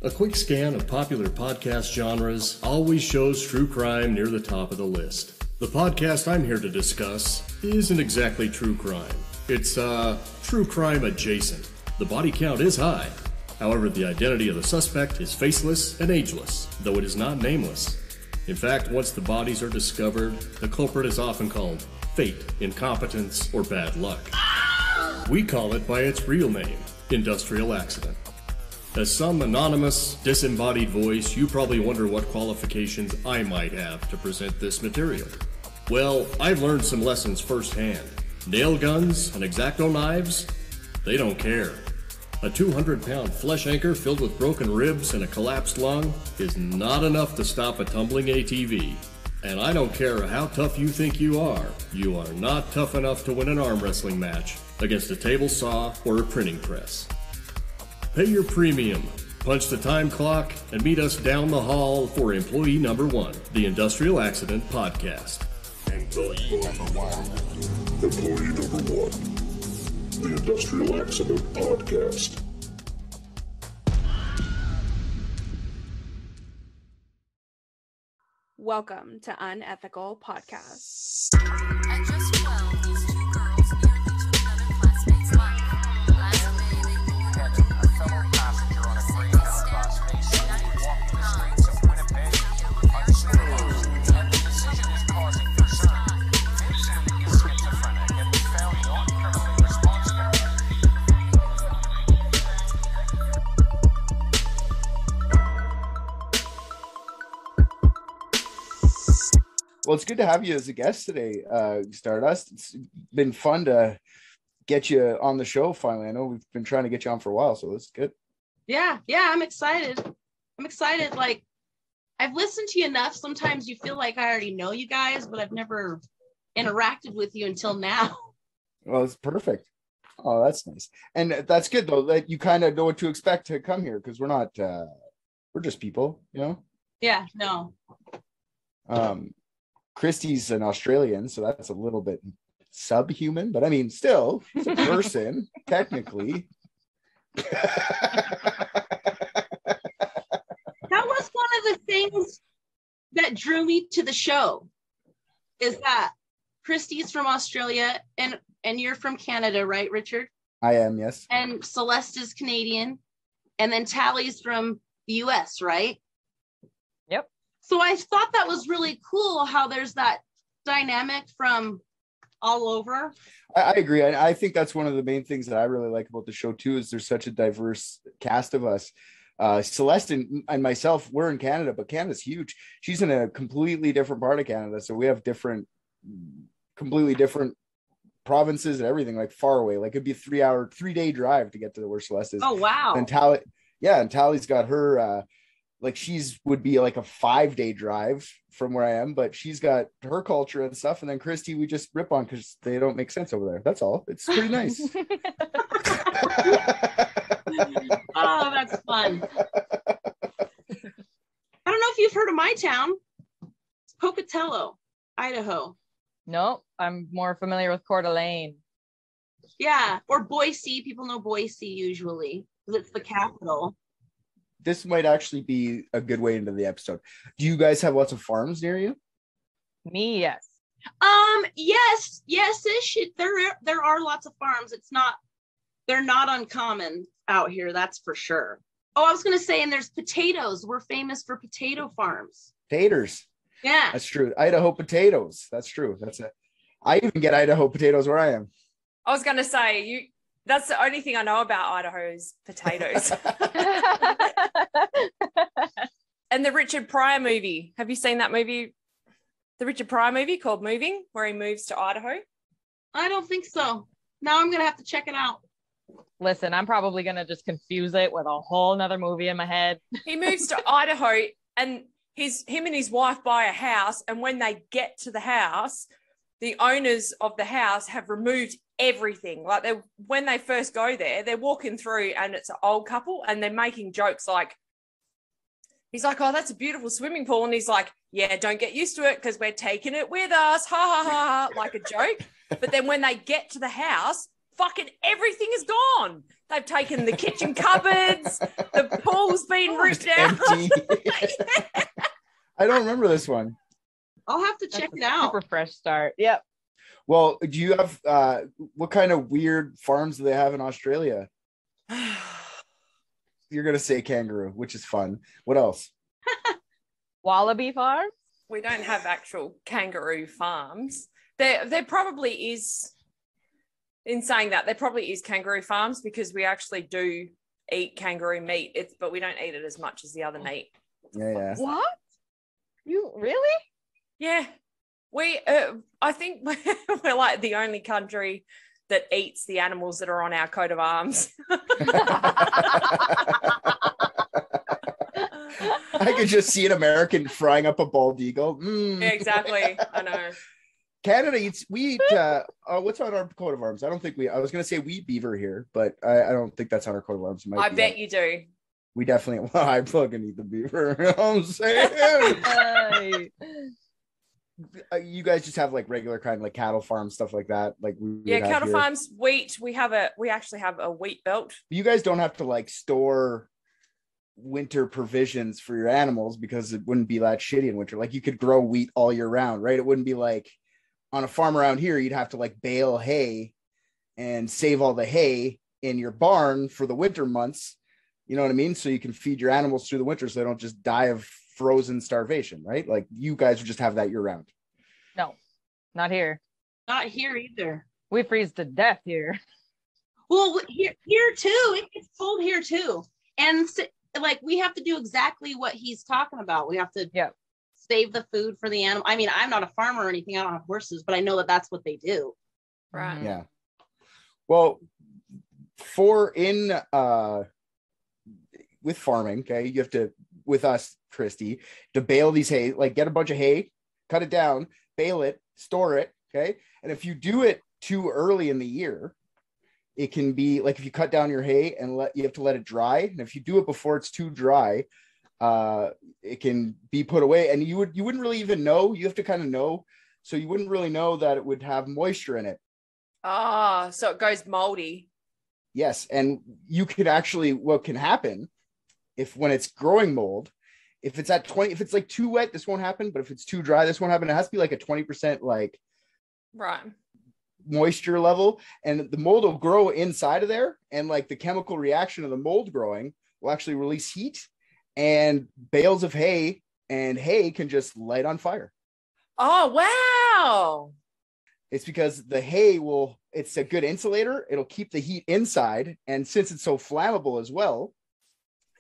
A quick scan of popular podcast genres always shows true crime near the top of the list. The podcast I'm here to discuss isn't exactly true crime. It's, true crime adjacent. The body count is high. However, the identity of the suspect is faceless and ageless, though it is not nameless. In fact, once the bodies are discovered, the culprit is often called fate, incompetence, or bad luck. We call it by its real name, industrial accident. As some anonymous, disembodied voice, you probably wonder what qualifications I might have to present this material. Well, I've learned some lessons firsthand. Nail guns and X-Acto knives, they don't care. A 200-pound flesh anchor filled with broken ribs and a collapsed lung is not enough to stop a tumbling ATV. And I don't care how tough you think you are not tough enough to win an arm wrestling match against a table saw or a printing press. Pay your premium, punch the time clock, and meet us down the hall for employee number 1, the Industrial Accident Podcast. Employee number 1. Employee number 1. The Industrial Accident Podcast. Welcome to Unethical Podcast. I just fell these two girls nearly took another classmate's life. Last May they boarded A fellow passenger on a Greyhound bus basically walking the streets of Winnipeg unsupervised, and the decision is causing concern. Physically is schizophrenic and is found not criminally responsible. Well, it's good to have you as a guest today, Stardust. It's been fun to get you on the show finally. I know we've been trying to get you on for a while, so that's good. Yeah, I'm excited. Like, I've listened to you enough. Sometimes you feel like I already know you guys, but I've never interacted with you until now. Well, it's perfect. Oh, that's nice. And that's good, though, that you kind of know what to expect to come here, because we're not, we're just people, you know? Yeah, no. Christy's an Australian, so that's a little bit subhuman, but I mean, still, it's a person, technically. That was one of the things that drew me to the show, is that Christy's from Australia and you're from Canada, right, Richard? I am, yes. And Celeste is Canadian, and then Tali's from the US, right? Yep. So I thought that was really cool how there's that dynamic from all over. I agree. I think that's one of the main things that I really like about the show too, is there's such a diverse cast of us. Celeste and myself, we're in Canada, but Canada's huge. She's in a completely different part of Canada. So we have completely different provinces and everything, like far away. Like it'd be a 3-day drive to get to where Celeste is. Oh, wow. And Tali's got her, like she's would be like a 5-day drive from where I am, but she's got her culture and stuff. And then Christy, we just rip on because they don't make sense over there. That's all. It's pretty nice. Oh, that's fun. I don't know if you've heard of my town. It's Pocatello, Idaho. No, I'm more familiar with Coeur d'Alene. Yeah, or Boise. People know Boise usually because it's the capital. This might actually be a good way into the episode. Do you guys have lots of farms near you? Me, yes. Yes-ish. There are lots of farms. They're not uncommon out here, that's for sure. Oh, I was gonna say, and there's potatoes. We're famous for potato farms. Taters. Yeah. That's true. Idaho potatoes. That's true. I even get Idaho potatoes where I am. I was gonna say that's the only thing I know about Idaho is potatoes. And the Richard Pryor movie. Have you seen that movie? The Richard Pryor movie called Moving, where he moves to Idaho? I don't think so. Now I'm going to have to check it out. Listen, I'm probably going to just confuse it with a whole nother movie in my head. He moves to Idaho and him and his wife buy a house. And when they get to the house, the owners of the house have removed everything. Like when they first go there, they're walking through and it's an old couple and they're making jokes like, he's like, oh, that's a beautiful swimming pool. And he's like, yeah, don't get used to it because we're taking it with us. Ha, ha, ha, ha, like a joke. But then when they get to the house, fucking everything is gone. They've taken the kitchen cupboards. The pool's been ripped Just out. empty. I don't remember this one. I'll have to check it out. Super fresh start. Yep. Well, do you have what kind of weird farms do they have in Australia? You're gonna say kangaroo, which is fun. What else? Wallaby farm. We don't have actual kangaroo farms. There probably is. In saying that, there probably is kangaroo farms because we actually do eat kangaroo meat. But we don't eat it as much as the other meat. Yeah. What? You really? Yeah, we. I think we're like the only country that eats the animals that are on our coat of arms. I could just see an American frying up a bald eagle. Yeah, exactly. I know. Canada we eat what's on our coat of arms? I don't think I was gonna say we eat beaver here, but I don't think that's on our coat of arms. I bet you do. We definitely I fucking eat the beaver. You know what I'm saying? You guys just have like regular kind of like cattle farms, stuff like that. Like cattle farms, wheat. We actually have a wheat belt. You guys don't have to like store winter provisions for your animals because it wouldn't be that shitty in winter. Like you could grow wheat all year round, right? It wouldn't be like on a farm around here, you'd have to like bale hay and save all the hay in your barn for the winter months. You know what I mean? So you can feed your animals through the winter so they don't just die of frozen starvation, right? Like you guys would just have that year round. No, not here. Not here either. We freeze to death here. Well, here too. It gets cold here too. And like we have to do exactly what he's talking about. We have to save the food for the animal. I mean, I'm not a farmer or anything. I don't have horses, but I know that that's what they do. Right. Yeah. Well, with farming, okay, you have to, with us, Christy, to bale these hay, like get a bunch of hay, cut it down, bale it, store it, okay? And if you do it too early in the year, it can be like if you cut down your hay and you have to let it dry. And if you do it before it's too dry, it can be put away. And you wouldn't really even know. You have to kind of know. So you wouldn't really know that it would have moisture in it. Ah, so it goes moldy. Yes. And you could actually, what can happen when it's growing mold, if it's at 20, if it's like too wet, this won't happen. But if it's too dry, this won't happen. It has to be like a 20% like moisture level, and the mold will grow inside of there. And like the chemical reaction of the mold growing will actually release heat, and bales of hay and hay can just light on fire. Oh, wow. It's because the hay it's a good insulator. It'll keep the heat inside. And since it's so flammable as well,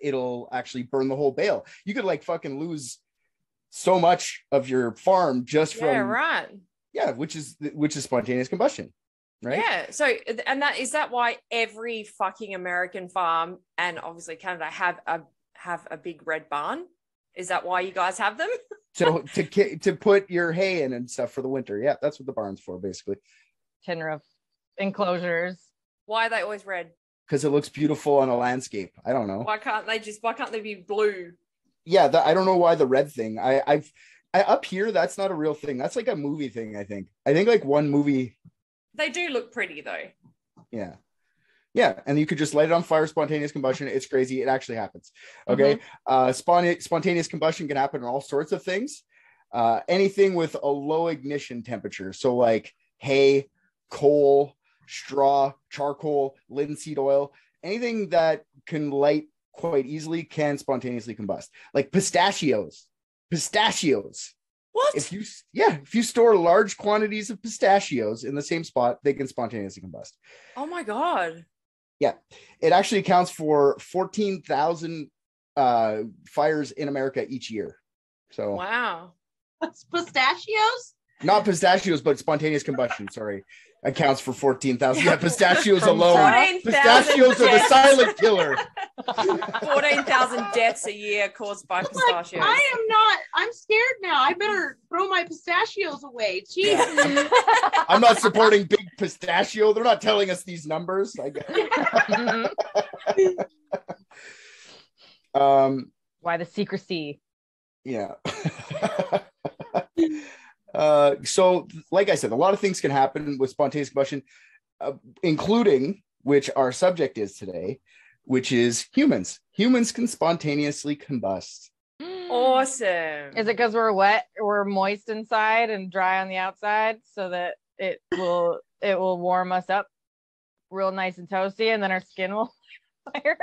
it'll actually burn the whole bale. You could like fucking lose so much of your farm just from which is spontaneous combustion, right? Yeah. So, and is that why every fucking American farm and obviously Canada have a big red barn? Is that why you guys have them? So to put your hay in and stuff for the winter. Yeah, that's what the barn's for, basically. Tin roof enclosures. Why are they always red? Because it looks beautiful on a landscape. I don't know. Why can't they be blue? Yeah, I don't know why the red thing. I up here, that's not a real thing. That's like a movie thing, I think. I think like one movie. They do look pretty though. Yeah. Yeah. And you could just light it on fire, spontaneous combustion. It's crazy. It actually happens. Okay. Spontaneous combustion can happen in all sorts of things. Anything with a low ignition temperature. So like hay, coal, straw, charcoal, linseed oil, anything that can light quite easily can spontaneously combust. Like pistachios. What? If you store large quantities of pistachios in the same spot, they can spontaneously combust. Oh my God. Yeah. It actually accounts for 14,000 fires in America each year. So wow. That's pistachios? Not pistachios, but spontaneous combustion, sorry. Accounts for 14,000. Yeah, pistachios alone. 14,000 pistachios are the silent killer. 14,000 deaths a year caused by pistachios. Like, I'm scared now. I better throw my pistachios away. Jeez. I'm not supporting big pistachio. They're not telling us these numbers. Why the secrecy? Yeah. So like I said, a lot of things can happen with spontaneous combustion, including which our subject is today, which is humans. Humans can spontaneously combust. Awesome. Is it because we're moist inside and dry on the outside, so that it will warm us up real nice and toasty, and then our skin will fire?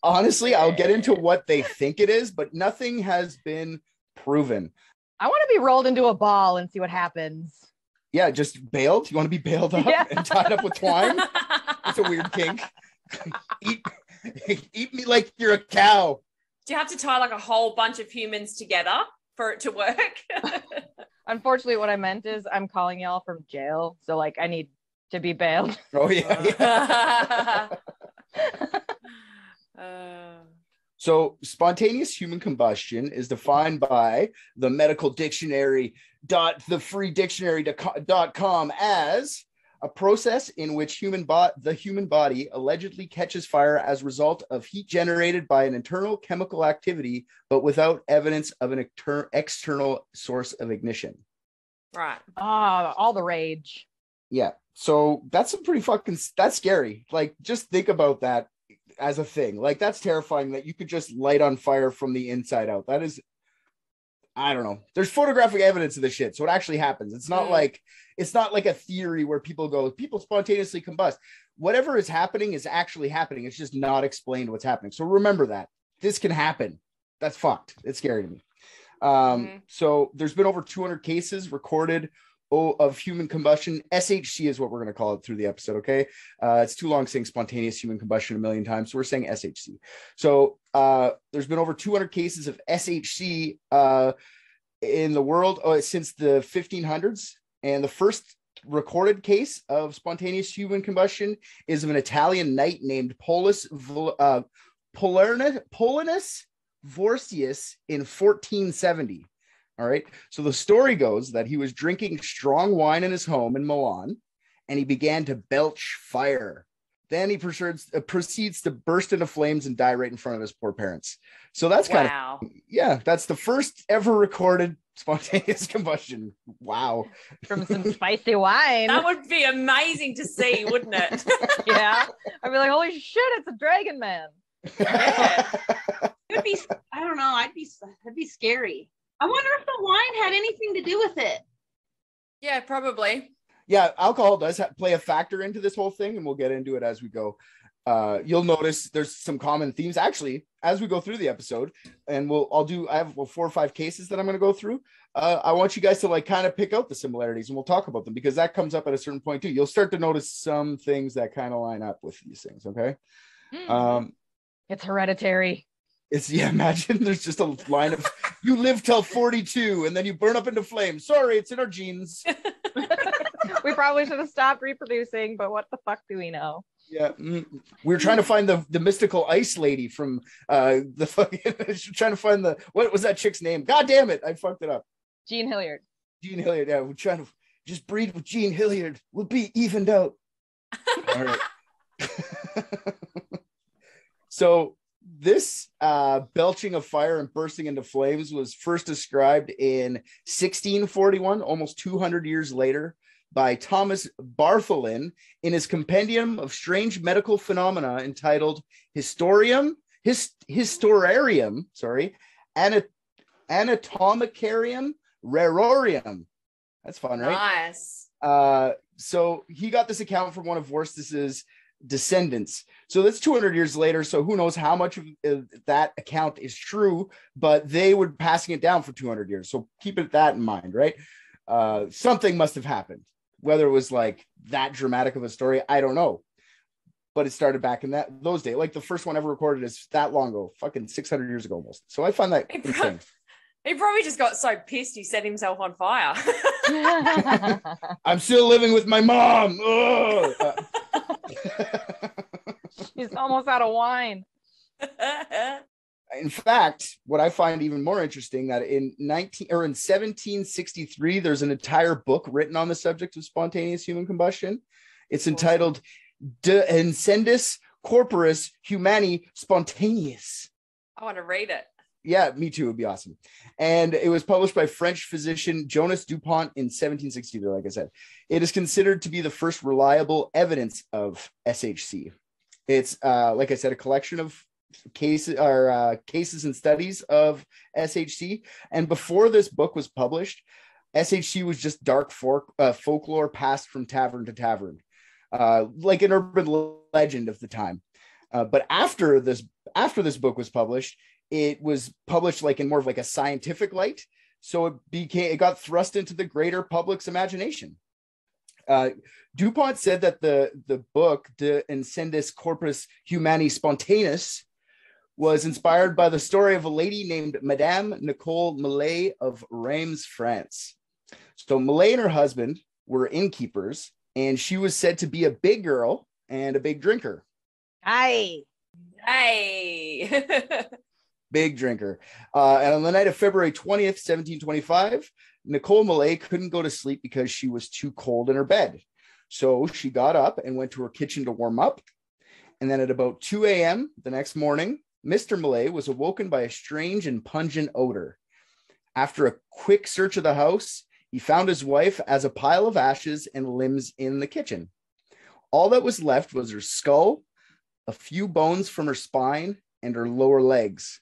Honestly, I'll get into what they think it is, but nothing has been proven. I want to be rolled into a ball and see what happens. Yeah, just bailed. You want to be bailed up and tied up with twine? It's a weird kink. Eat me like you're a cow. Do you have to tie like a whole bunch of humans together for it to work? Unfortunately, what I meant is I'm calling y'all from jail, so like I need to be bailed. Oh yeah. So spontaneous human combustion is defined by the medical dictionary .thefreedictionary.com as a process in which the human body allegedly catches fire as a result of heat generated by an internal chemical activity, but without evidence of an external source of ignition. Right. All the rage. Yeah. So that's that's scary. Like, just think about that as a thing. Like, that's terrifying that you could just light on fire from the inside out. That is, I don't know. There's photographic evidence of this shit. So it actually happens. It's not like a theory where people spontaneously combust. Whatever is happening is actually happening. It's just not explained what's happening. So remember that this can happen. That's fucked. It's scary to me. So there's been over 200 cases recorded of human combustion. SHC is what we're going to call it through the episode. Okay. It's too long saying spontaneous human combustion a million times. So we're saying SHC. So there's been over 200 cases of SHC in the world since the 1500s. And the first recorded case of spontaneous human combustion is of an Italian knight named Polinus Vorstius in 1470. All right. So the story goes that he was drinking strong wine in his home in Milan, and he began to belch fire. Then he proceeds to burst into flames and die right in front of his poor parents. So that's kind of, that's the first ever recorded spontaneous combustion. Wow. From some spicy wine. That would be amazing to see, wouldn't it? Yeah. I'd be like, holy shit, it's a dragon man. Yeah. It would be, I don't know, that'd be scary. I wonder if the wine had anything to do with it. Yeah, probably. Yeah, alcohol does play a factor into this whole thing, and we'll get into it as we go. You'll notice there's some common themes actually as we go through the episode, and I have 4 or 5 cases that I'm going to go through. I want you guys to like kind of pick out the similarities, and we'll talk about them because that comes up at a certain point too. You'll start to notice some things that kind of line up with these things. Okay. It's hereditary. Imagine there's just a line of you live till 42 and then you burn up into flames. Sorry, it's in our genes. We probably should have stopped reproducing, but what the fuck do we know? Yeah, we're trying to find the mystical ice lady from the fucking trying to find what was that chick's name? God damn it, I fucked it up. Jean Hilliard. Yeah, we're trying to just breed with Jean Hilliard. We'll be evened out. All right. So this belching of fire and bursting into flames was first described in 1641, almost 200 years later, by Thomas Bartholin in his Compendium of Strange Medical Phenomena entitled Historiarium, Anatomicarium Rarorium. That's fun, right? Nice. So he got this account from one of Vorstius's descendants. So that's 200 years later. So who knows how much of that account is true, but they were passing it down for 200 years. So keep that in mind, right? Something must have happened. Whether it was like that dramatic of a story, I don't know. But it started back in those days. Like the first one ever recorded is that long ago, fucking 600 years ago almost. So I find that insane. He probably just got so pissed he set himself on fire. I'm still living with my mom. He's almost out of wine. In fact, what I find even more interesting that in 1763, there's an entire book written on the subject of spontaneous human combustion. It's entitled De Incendis Corporis Humani Spontaneous. I want to read it. Yeah, me too. Would be awesome. And it was published by French physician Jonas Dupont in 1760. Like I said, it is considered to be the first reliable evidence of SHC. It's like I said, a collection of cases and studies of SHC. And before this book was published, SHC was just dark folklore passed from tavern to tavern, like an urban legend of the time. But after this book was published, it was published like in more of like a scientific light. So it got thrust into the greater public's imagination. Dupont said that the book De Incendis Corpus Humani Spontaneus was inspired by the story of a lady named Madame Nicole Millet of Reims, France. So Millet and her husband were innkeepers, and she was said to be a big girl and a big drinker. Hey. Big drinker. And on the night of February 20th, 1725, Nicole Millet couldn't go to sleep because she was too cold in her bed. So she got up and went to her kitchen to warm up. And then at about 2 a.m. the next morning, Mr. Millet was awoken by a strange and pungent odor. After a quick search of the house, he found his wife as a pile of ashes and limbs in the kitchen. All that was left was her skull, a few bones from her spine, and her lower legs.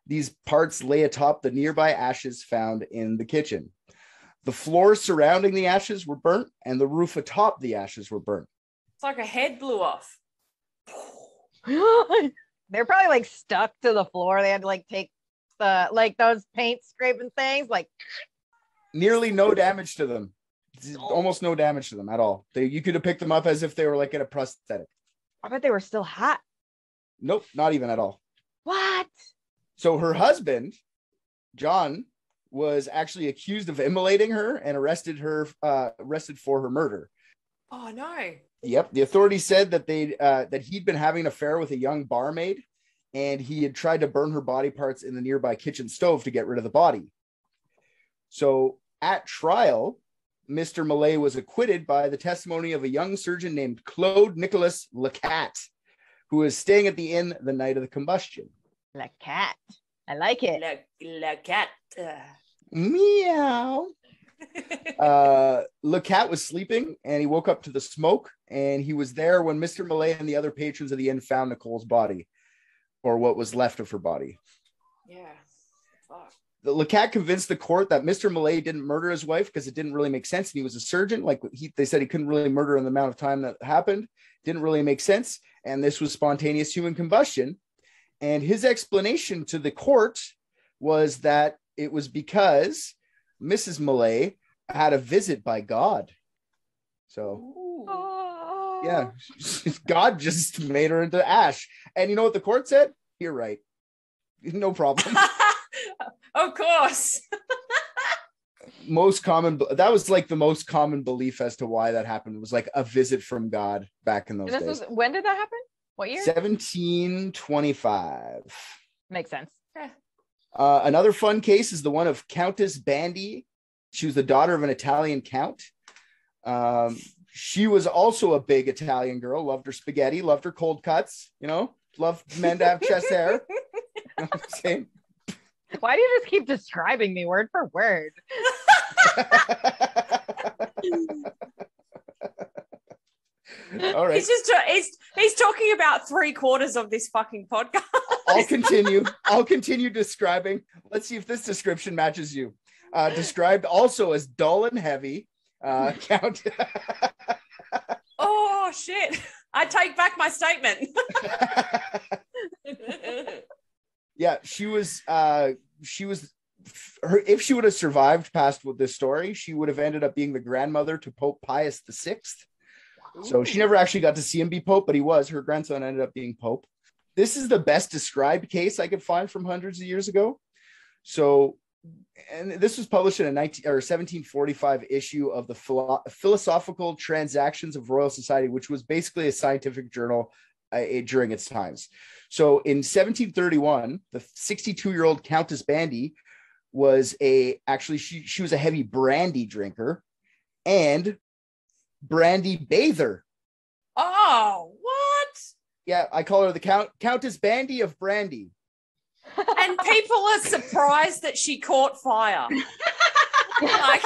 These parts lay atop the nearby ashes found in the kitchen. The floors surrounding the ashes were burnt, and the roof atop the ashes were burnt. It's like a head blew off. They're probably like stuck to the floor. They had to like take the like those paint scraping things. Like nearly no damage to them. Almost no damage to them at all. You could have picked them up as if they were like in a prosthetic. I bet they were still hot. Nope, not even at all. What? So her husband, John, was actually accused of immolating her and arrested for her murder. Oh no. Yep. The authorities said that that he'd been having an affair with a young barmaid, and he had tried to burn her body parts in the nearby kitchen stove to get rid of the body. So at trial, Mr. Millet was acquitted by the testimony of a young surgeon named Claude Nicolas Lecat, who was staying at the inn the night of the combustion. Lecat. I like it. Lecat. Meow. Lecat was sleeping, and he woke up to the smoke, and he was there when Mr. Millet and the other patrons of the inn found Nicole's body, or what was left of her body. Yeah. Fuck. The Lecat convinced the court that Mr. Millet didn't murder his wife because it didn't really make sense, and he was a surgeon. Like they said, he couldn't really murder in the amount of time that happened. Didn't really make sense, and this was spontaneous human combustion. And his explanation to the court was that it was because Mrs. Millet had a visit by God. So, yeah, God just made her into ash. And you know what the court said? You're right. No problem. Of course. That was like the most common belief as to why that happened. It was like a visit from God back in those days. When did that happen? What year? 1725. Makes sense. Yeah. Another fun case is the one of Countess Bandi. She was the daughter of an Italian count. She was also a big Italian girl, loved her spaghetti, loved her cold cuts, loved men to have chest hair. You know what I'm saying? Why do you just keep describing me word for word? All right. He's talking about 3/4 of this fucking podcast. I'll continue describing. Let's see if this description matches you. Described also as dull and heavy. Count. Oh shit! I take back my statement. Yeah, she was. If she would have survived past with this story, she would have ended up being the grandmother to Pope Pius VI. So she never actually got to see him be Pope, but he was. Her grandson ended up being Pope. This is the best described case I could find from hundreds of years ago. So, and this was published in a 1745 issue of the Philosophical Transactions of Royal Society, which was basically a scientific journal during its times. So in 1731, the 62-year-old Countess Bandi was she was a heavy brandy drinker and brandy bather. Oh, what? Yeah, I call her the Countess Bandi of Brandy. And and people are surprised that she caught fire. Like,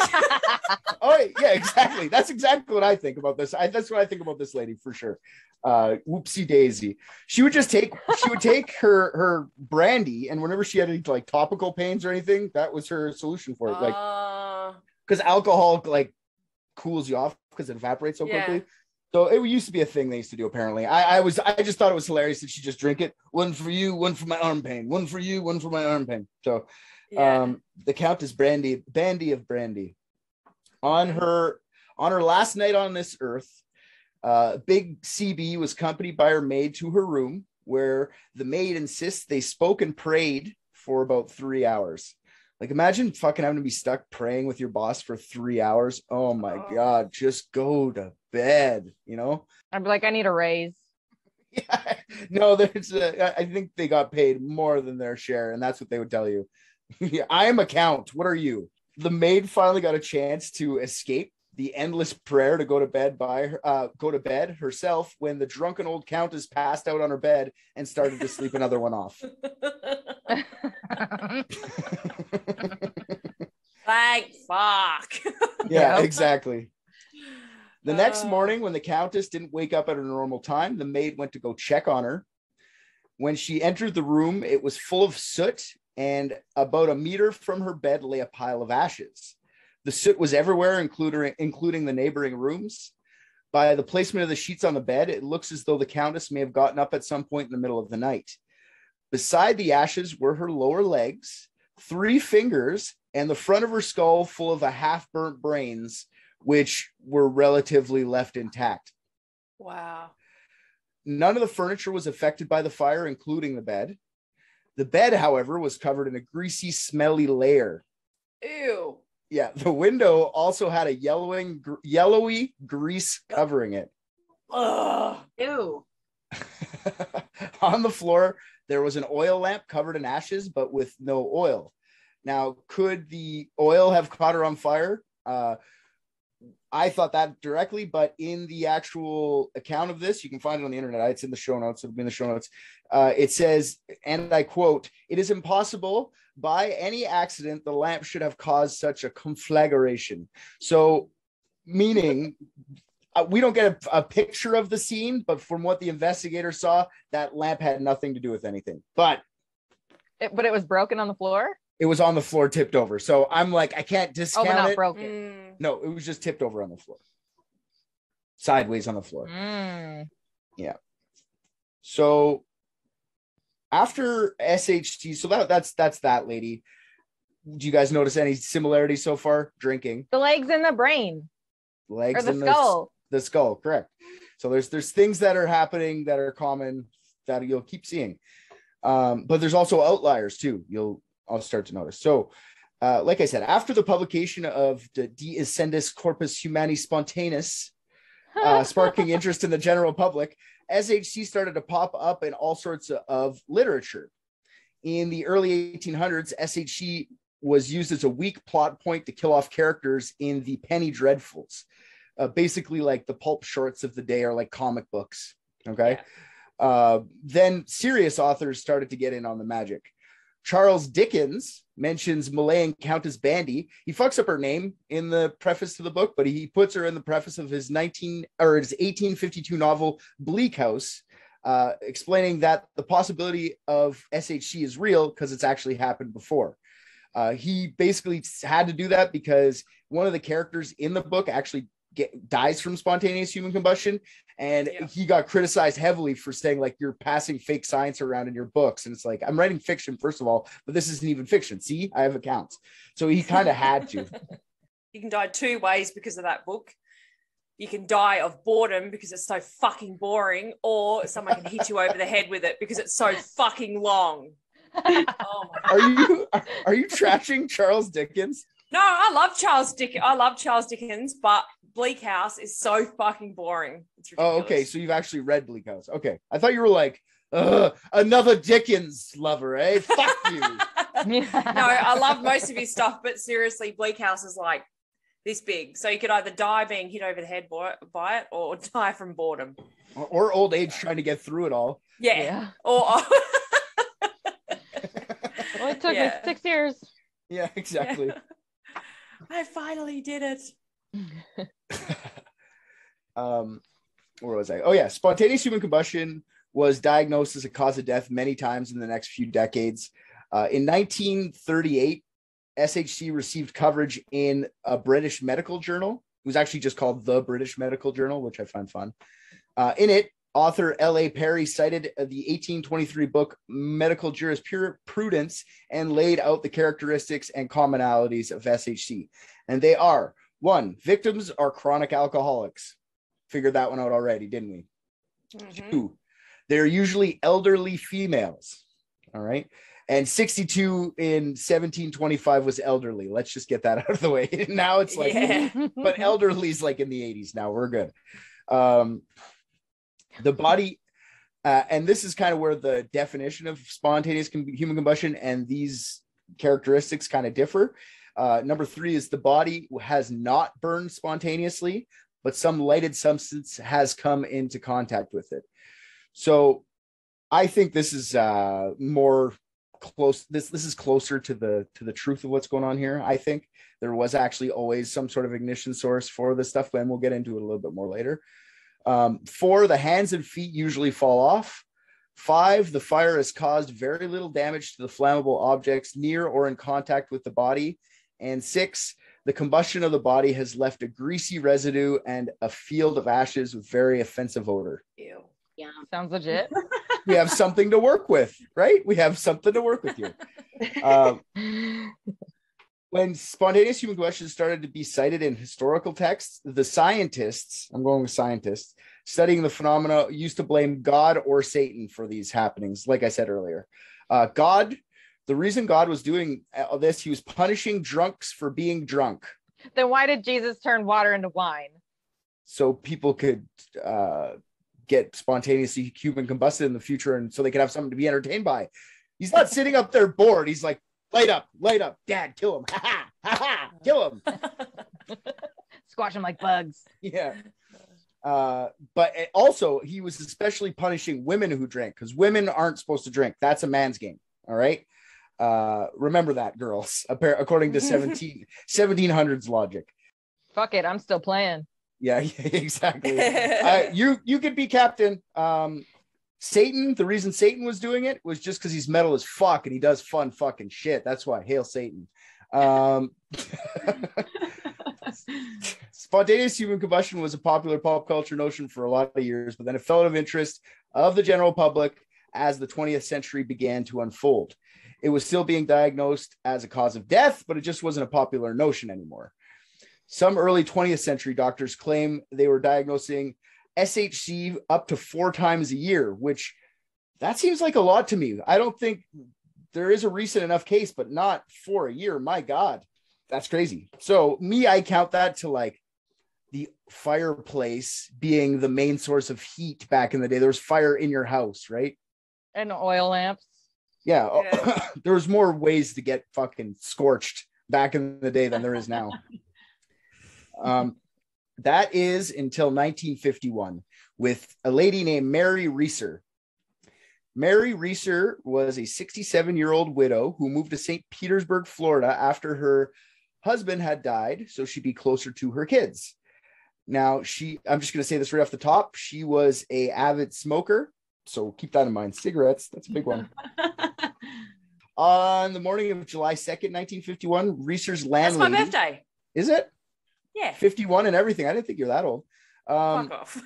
Oh yeah, exactly. That's exactly what I think about this. That's what I think about this lady for sure. Whoopsie daisy. She would take her brandy, and whenever she had any like topical pains or anything, that was her solution for it. Like, because alcohol like cools you off because it evaporates so quickly. So it used to be a thing they used to do. Apparently, I just thought it was hilarious that she just drink it. One for you, one for my arm pain. One for you, one for my arm pain. So, the Countess Bandy of Brandy, on her last night on this earth, Big CB was accompanied by her maid to her room, where the maid insists they spoke and prayed for about 3 hours. Like, imagine fucking having to be stuck praying with your boss for 3 hours. Oh my God, just go to bed, you know? I'd be like, I need a raise. Yeah. No, I think they got paid more than their share, and that's what they would tell you. I am a count. What are you? The maid finally got a chance to escape the endless prayer to go to bed herself when the drunken old countess passed out on her bed and started to sleep another one off. Thank fuck. Yeah, exactly. The next morning, when the countess didn't wake up at her normal time, the maid went to go check on her. When she entered the room, it was full of soot, and about a meter from her bed lay a pile of ashes. The soot was everywhere, including the neighboring rooms. By the placement of the sheets on the bed, it looks as though the countess may have gotten up at some point in the middle of the night. Beside the ashes were her lower legs, 3 fingers, and the front of her skull full of a half-burnt brains, which were relatively left intact. Wow. None of the furniture was affected by the fire, including the bed. The bed, however, was covered in a greasy, smelly layer. Ew. Yeah, the window also had a yellowy grease covering it. Ugh. Ew. On the floor, there was an oil lamp covered in ashes, but with no oil. Now, could the oil have caught her on fire? I thought that directly, but in the actual account of this, you can find it on the internet. It's in the show notes. It'll be in the show notes. It says, and I quote, "It is impossible by any accident the lamp should have caused such a conflagration." So, meaning we don't get a picture of the scene, but from what the investigator saw, that lamp had nothing to do with anything. But it was broken on the floor? It was on the floor, tipped over. So I'm like, I can't discount but not it. broken. No, it was just tipped over on the floor. Sideways on the floor. Yeah. So after SHT, so that's that lady. Do you guys notice any similarities so far? Drinking. The legs and the brain. Legs or the and skull. The skull, correct. So there's things that are happening that are common that you'll keep seeing. But there's also outliers too. I'll start to notice. So, like I said, after the publication of the De Ascendis Corpus Humani Spontaneous, sparking interest in the general public, SHC started to pop up in all sorts of literature. In the early 1800s, SHC was used as a weak plot point to kill off characters in the Penny Dreadfuls. Basically, like the pulp shorts of the day are like comic books. Okay. Yeah. Then serious authors started to get in on the magic. Charles Dickens mentions Malayan Countess Bandy. He fucks up her name in the preface to the book, but he puts her in the preface of his 1852 novel Bleak House, explaining that the possibility of SHC is real because it's actually happened before. He basically had to do that because one of the characters in the book actually dies from spontaneous human combustion, and he got criticized heavily for saying like you're passing fake science around in your books, and it's like, I'm writing fiction first of all, but this isn't even fiction. See, I have accounts. So he kind of had to. You can die 2 ways because of that book. You can die of boredom because it's so fucking boring, or someone can hit you over the head with it because it's so fucking long. Oh my. Are you trashing Charles Dickens? No, I love Charles Dickens, but Bleak House is so fucking boring. It's ridiculous. Oh, okay. So you've actually read Bleak House. Okay. I thought you were like, another Dickens lover, eh? Fuck you. No, I love most of his stuff, but seriously, Bleak House is like this big. So you could either die being hit over the head by it or die from boredom. Or old age trying to get through it all. Yeah. Or Well, it took me Yeah. 6 years. Yeah, exactly. Yeah. I finally did it. Where was I? Oh yeah, spontaneous human combustion was diagnosed as a cause of death many times in the next few decades. In 1938, SHC received coverage in a British medical journal. It was actually just called the British Medical Journal, which I find fun. In it, author L.A. Perry cited the 1823 book Medical Jurisprudence and laid out the characteristics and commonalities of SHC. And they are: 1, victims are chronic alcoholics. Figured that one out already, didn't we? Mhm. 2, they're usually elderly females. All right. And 62 in 1725 was elderly. Let's just get that out of the way. Now it's like, Yeah. but elderly's like in the 80s now. We're good. The body, and this is kind of where the definition of spontaneous human combustion and these characteristics kind of differ. Number 3 is the body has not burned spontaneously, but some lighted substance has come into contact with it. So I think this is more close. This is closer to the truth of what's going on here. I think there was actually always some sort of ignition source for this stuff, and we'll get into it a little bit more later. 4, the hands and feet usually fall off. 5, the fire has caused very little damage to the flammable objects near or in contact with the body. And 6, the combustion of the body has left a greasy residue and a field of ashes with very offensive odor. Ew. Yeah. Sounds legit. We have something to work with, right? We have something to work with here. When spontaneous human combustion started to be cited in historical texts, the scientists, I'm going with scientists, studying the phenomena used to blame God or Satan for these happenings. Like I said earlier, the reason God was doing this, he was punishing drunks for being drunk. Then why did Jesus turn water into wine? So people could get spontaneously human combusted in the future, and so they could have something to be entertained by. He's not sitting up there bored. He's like, light up, dad, kill him. Ha ha, ha ha, kill him. Squash them like bugs. Yeah. But also he was especially punishing women who drank, because women aren't supposed to drink. That's a man's game. All right. Remember that, girls, according to 1700s logic. Fuck it, I'm still playing. Yeah, exactly. You could be captain. Satan, the reason Satan was doing it was just because he's metal as fuck and he does fun fucking shit. That's why. Hail Satan. Spontaneous human combustion was a popular pop culture notion for a lot of years, but then it fell out of interest of the general public as the 20th century began to unfold. It was still being diagnosed as a cause of death, but it just wasn't a popular notion anymore. Some early 20th century doctors claim they were diagnosing SHC up to 4 times a year, which that seems like a lot to me. I don't think there is a recent enough case, but not 4 a year. My God, that's crazy. So I count that to like the fireplace being the main source of heat back in the day. There was fire in your house, right? And oil lamps. Yeah. There was more ways to get fucking scorched back in the day than there is now. That is until 1951 with a lady named Mary Reeser. Mary Reeser was a 67-year-old widow who moved to St. Petersburg, Florida after her husband had died, so she'd be closer to her kids. Now, I'm just going to say this right off the top. She was an avid smoker, so keep that in mind. Cigarettes, that's a big one. On the morning of July 2nd, 1951, Reeser's landlady... That's my birthday. Is it? Yeah. 51 and everything. I didn't think you're that old. Fuck off.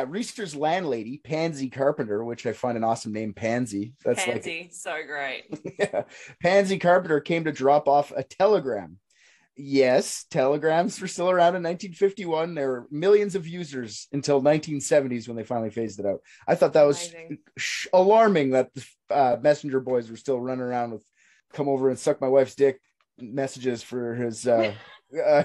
Reester's landlady, Pansy Carpenter, which I find an awesome name, Pansy. That's Pansy, so great. Yeah. Pansy Carpenter came to drop off a telegram. Yes, telegrams were still around in 1951. There were millions of users until 1970s when they finally phased it out. I thought that was alarming that the messenger boys were still running around with "come over and suck my wife's dick" messages for his you know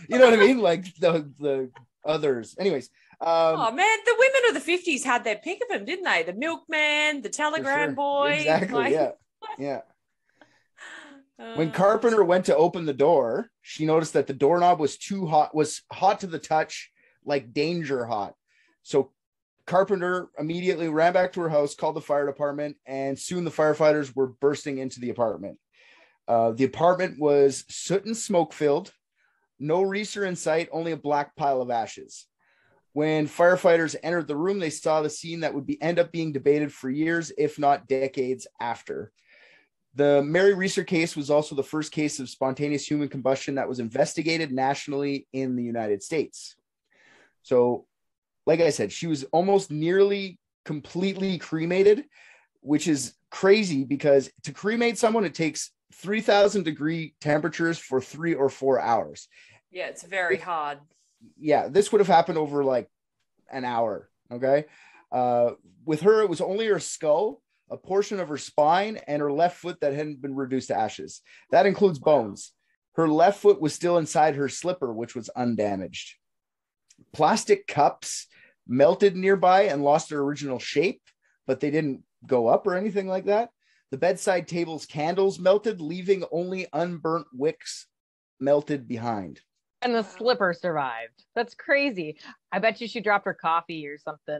what I mean, like the others. Anyways, oh man, the women of the 50s had their pick of them, didn't they? The milkman, the telegram boy. Exactly. Yeah. When Carpenter went to open the door, she noticed that the doorknob was hot to the touch, like danger hot. So Carpenter immediately ran back to her house, called the fire department, and soon the firefighters were bursting into the apartment. The apartment was soot and smoke filled, no Reeser in sight, only a black pile of ashes. When firefighters entered the room, they saw the scene that would end up being debated for years, if not decades after. The Mary Reeser case was also the first case of spontaneous human combustion that was investigated nationally in the United States. So, like I said, she was almost nearly completely cremated, which is crazy because to cremate someone, it takes 3,000 degree temperatures for 3 or 4 hours. Yeah, it's very hard. Yeah, this would have happened over like an hour. Okay. With her, it was only her skull, a portion of her spine, and her left foot that hadn't been reduced to ashes. That includes bones. Her left foot was still inside her slipper, which was undamaged. Plastic cups melted nearby and lost their original shape, but they didn't go up or anything like that. The bedside table's candles melted, leaving only unburnt wicks melted behind. And the slipper survived. That's crazy. I bet you she dropped her coffee or something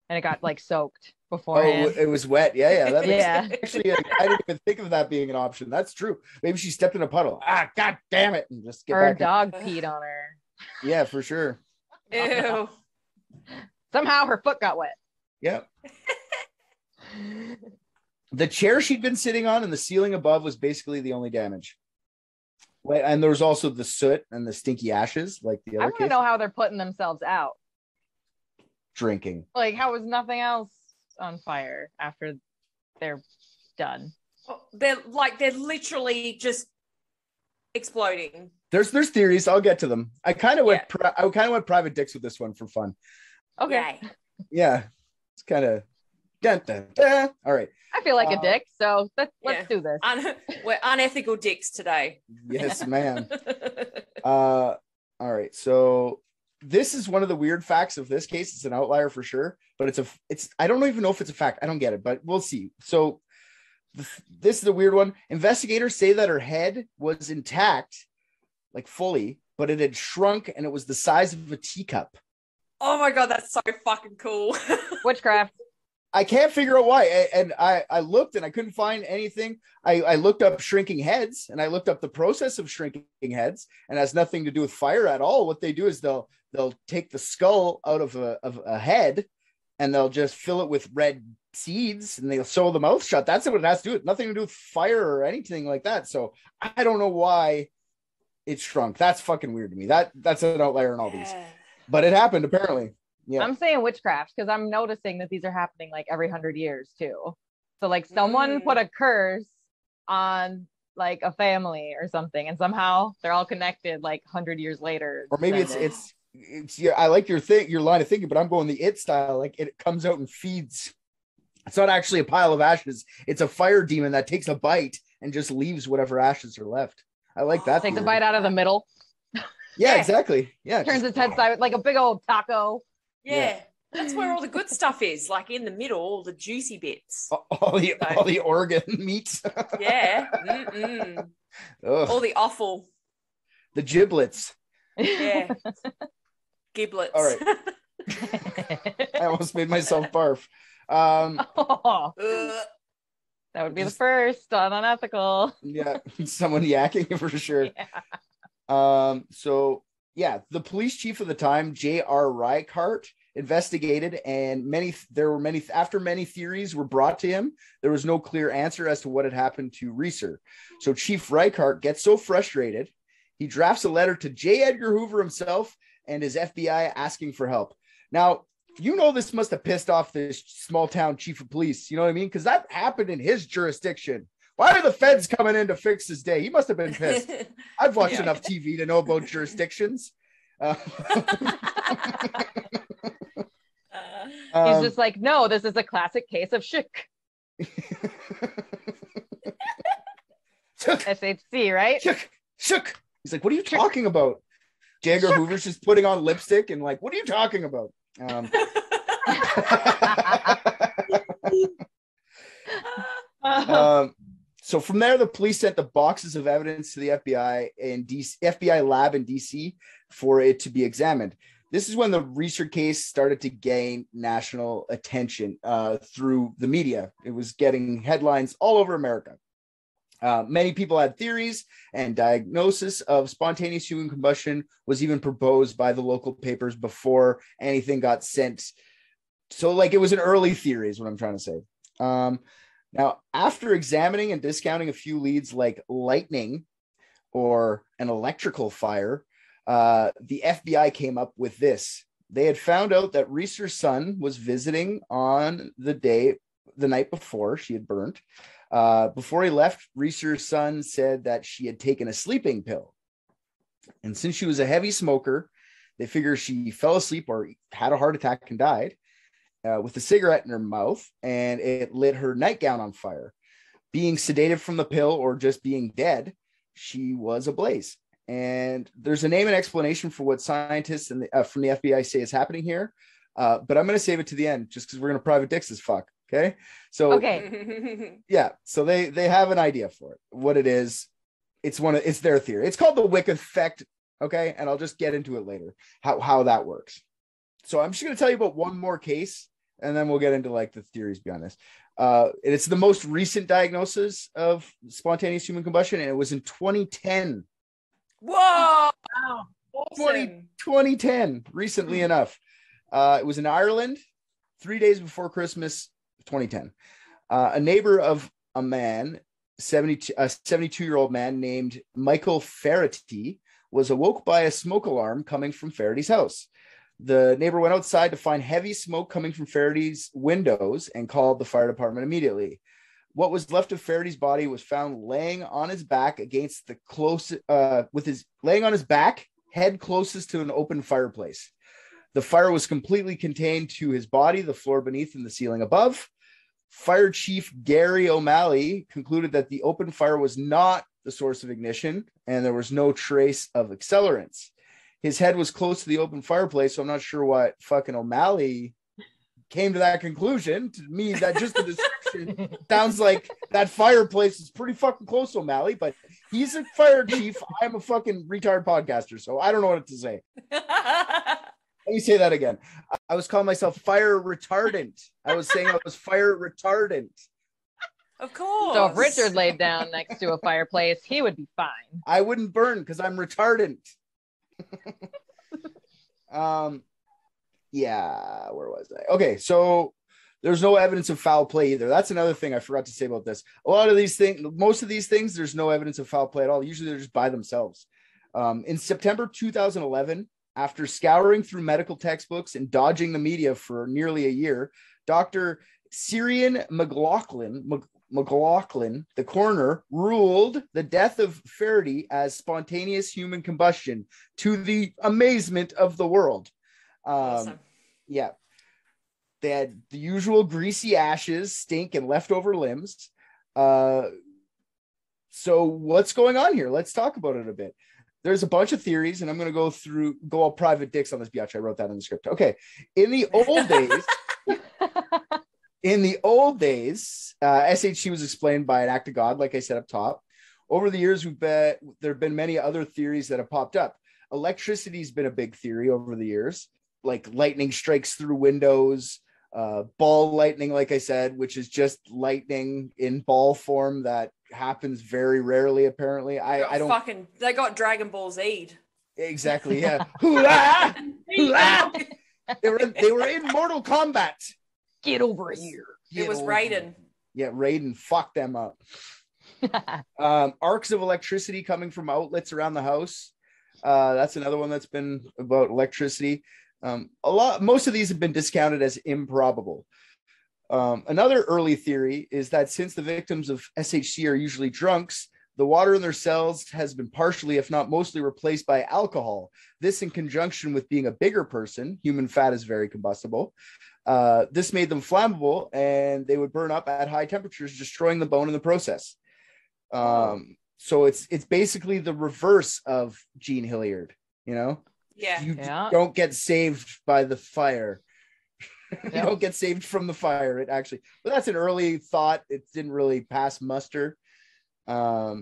and it got like soaked beforehand. Oh, it was wet. Yeah. That makes Yeah. Actually, I didn't even think of that being an option. That's true. Maybe she stepped in a puddle. God damn it. And just get Or a back. dog peed on her. Yeah, for sure. Ew. Somehow her foot got wet. Yep. The chair she'd been sitting on and the ceiling above was basically the only damage. And there was also the soot and the stinky ashes, like the I other want to case. know how they're putting themselves out. Drinking. Like, how was nothing else on fire after they're done? They're literally just exploding. There's theories. I'll get to them. I kind of went private dicks with this one for fun. Okay. Yay. Yeah, it's kind of. All right. I feel like a dick, so let's do this. We're unethical dicks today. Yes, ma'am. All right. So this is one of the weird facts of this case. It's an outlier for sure, but I don't even know if it's a fact. I don't get it, but we'll see. So this is a weird one. Investigators say that her head was intact, like fully, but it had shrunk and it was the size of a teacup. Oh my God, that's so fucking cool. Witchcraft. I can't figure out why. And I looked and I couldn't find anything. I looked up shrinking heads and I looked up the process of shrinking heads, and it has nothing to do with fire at all. What they do is they'll take the skull out of a head and they'll just fill it with red seeds and they'll sew the mouth shut. That's what it has to do with. Nothing to do with fire or anything like that. So I don't know why it shrunk. That's fucking weird to me. That's an outlier in all these. But it happened apparently. Yeah. I'm saying witchcraft because I'm noticing that these are happening like every 100 years too. So like someone put a curse on like a family or something, and somehow they're all connected like 100 years later. Or maybe it's yeah. I like your line of thinking, but I'm going the It style. Like it comes out and feeds. It's not actually a pile of ashes. It's a fire demon that takes a bite and just leaves whatever ashes are left. I like that. Takes a bite out of the middle. Yeah, exactly. Yeah. Turns its head side like a big old taco. Yeah. That's where all the good stuff is, like in the middle, all the juicy bits. All the organ meat. Yeah. All the offal. The giblets. Yeah. Giblets. All right. I almost made myself barf. That would be the first on Unethical. Yeah, someone yakking for sure. Yeah. So yeah, the police chief of the time, J.R. Reichardt, investigated, and after many theories were brought to him, there was no clear answer as to what had happened to Reeser. So Chief Reichardt gets so frustrated, he drafts a letter to J. Edgar Hoover himself and his FBI asking for help. Now, this must have pissed off this small town chief of police. You know what I mean? Because that happened in his jurisdiction. Why are the feds coming in to fix his day? He must have been pissed. I've watched enough TV to know about jurisdictions. He's just like, no, this is a classic case of shook. SHC, right? Shook. He's like, what are you talking about? Jagger Hoover's just putting on lipstick and like, what are you talking about? So from there, the police sent the boxes of evidence to the FBI lab in DC for it to be examined. This is when the Reeser case started to gain national attention through the media. It was getting headlines all over America. Many people had theories, and diagnosis of spontaneous human combustion was even proposed by the local papers before anything got sent. So like it was an early theory is what I'm trying to say. Now, after examining and discounting a few leads like lightning or an electrical fire, the FBI came up with this. They had found out that Reeser's son was visiting on the night before she had burnt. Before he left, Reeser's son said that she had taken a sleeping pill. And since she was a heavy smoker, they figure she fell asleep or had a heart attack and died with a cigarette in her mouth, and it lit her nightgown on fire. Being sedated from the pill or just being dead, she was ablaze. And there's a name and explanation for what scientists and from the FBI say is happening here. But I'm going to save it to the end just because we're going to private dicks this fuck. Okay. So, Okay. Yeah. So they have an idea for it, what it is. It's their theory. It's called the Wick Effect. Okay. And I'll just get into it later, how that works. So I'm just going to tell you about one more case, and then we'll get into like the theories behind this. It's the most recent diagnosis of spontaneous human combustion, and it was in 2010. Whoa! Wow. Awesome. 2010, recently enough. It was in Ireland, 3 days before Christmas, 2010. A neighbor of a man, a 72-year-old man named Michael Faraday, was awoke by a smoke alarm coming from Faraday's house. The neighbor went outside to find heavy smoke coming from Faraday's windows and called the fire department immediately. What was left of Faraday's body was found laying on his back against the laying on his back, head closest to an open fireplace. The fire was completely contained to his body, the floor beneath, and the ceiling above. Fire Chief Gary O'Malley concluded that the open fire was not the source of ignition, and there was no trace of accelerants. His head was close to the open fireplace, so I'm not sure what fucking O'Malley came to that conclusion. To me, that just the description sounds like that fireplace is pretty fucking close to O'Malley, but he's a fire chief. I'm a fucking retard podcaster, so I don't know what to say. Let me say that again. I was calling myself fire retardant. I was saying I was fire retardant. Of course. So if Richard laid down next to a fireplace, he would be fine. I wouldn't burn because I'm retardant. Yeah, where was I? Okay, so there's no evidence of foul play either. That's another thing I forgot to say about this. A lot of these things, most of these things, there's no evidence of foul play at all. Usually they're just by themselves. In September 2011, after scouring through medical textbooks and dodging the media for nearly a year, Dr. Syrian McLaughlin, the coroner, ruled the death of Faraday as spontaneous human combustion, to the amazement of the world. Awesome. Yeah. They had the usual greasy ashes, stink, and leftover limbs. So what's going on here? Let's talk about it a bit. There's a bunch of theories, and I'm going to go all private dicks on this biatch. I wrote that in the script. Okay. In the old days, SHC was explained by an act of God, like I said up top. Over the years, there have been many other theories that have popped up. Electricity has been a big theory over the years, like lightning strikes through windows, ball lightning, like I said, which is just lightning in ball form that happens very rarely, apparently. They got Dragon Ball Z'd. Exactly, yeah. Hoo-ah! Hoo-ah! They were in Mortal Kombat. Get over here. It was Raiden. Yeah, Raiden fucked them up. Arcs of electricity coming from outlets around the house. That's another one that's been about electricity. Most of these have been discounted as improbable. Another early theory is that since the victims of SHC are usually drunks, the water in their cells has been partially, if not mostly, replaced by alcohol. This, in conjunction with being a bigger person, human fat is very combustible. This made them flammable, and they would burn up at high temperatures, destroying the bone in the process. So it's basically the reverse of Gene Hilliard, you know? Yeah. You don't get saved by the fire. You don't get saved from the fire. But that's an early thought. It didn't really pass muster. Yeah.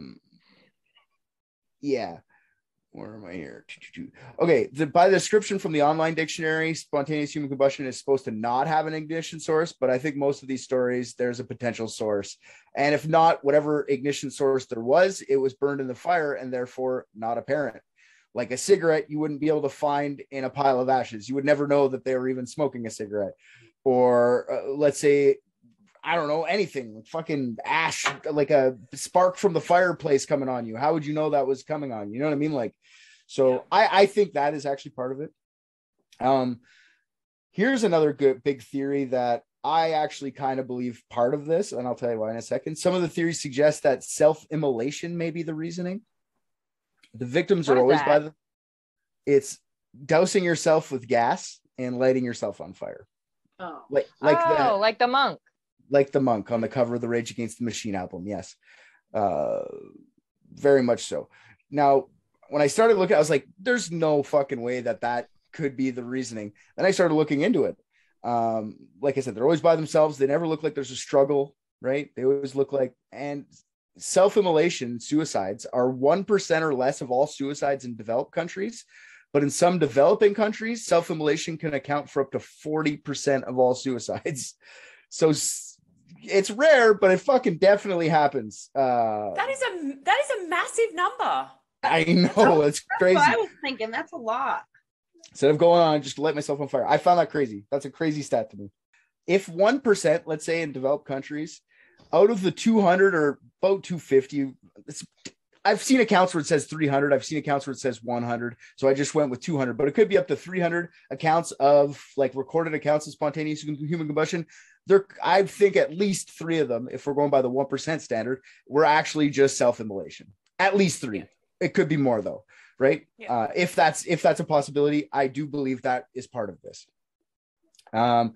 Where am I here? Okay, by the description from the online dictionary, spontaneous human combustion is supposed to not have an ignition source, but I think most of these stories, there's a potential source. And if not, whatever ignition source there was, it was burned in the fire and therefore not apparent. Like a cigarette, you wouldn't be able to find in a pile of ashes. You would never know that they were even smoking a cigarette. Or let's say, I don't know, anything, fucking ash, like a spark from the fireplace coming on you. How would you know that was coming on you? You know what I mean? Like, so I think that is actually part of it. Here's another good big theory that I actually kind of believe part of this, and I'll tell you why in a second. Some of the theories suggest that self-immolation may be the reasoning. The victims are always it's dousing yourself with gas and lighting yourself on fire. Oh, like the monk. Like the monk on the cover of the Rage Against the Machine album. Yes. Very much so. Now, when I started looking, I was like, there's no fucking way that could be the reasoning. Then I started looking into it. Like I said, they're always by themselves. They never look like there's a struggle, right? They always look like, and self-immolation suicides are 1% or less of all suicides in developed countries. But in some developing countries, self-immolation can account for up to 40% of all suicides. So it's rare, but it fucking definitely happens. That is a massive number. I know, it's crazy. That's what I was thinking. That's a lot. Instead of going on, just light myself on fire. I found that crazy. That's a crazy stat to me. If 1%, let's say in developed countries, out of the 200 or about 250, I've seen accounts where it says 300. I've seen accounts where it says 100. So I just went with 200, but it could be up to 300 accounts of like recorded accounts of spontaneous human combustion. I think at least 3 of them, if we're going by the 1% standard, were actually just self-immolation. At least 3. Yeah. It could be more though, right? Yeah. If that's a possibility, I do believe that is part of this. The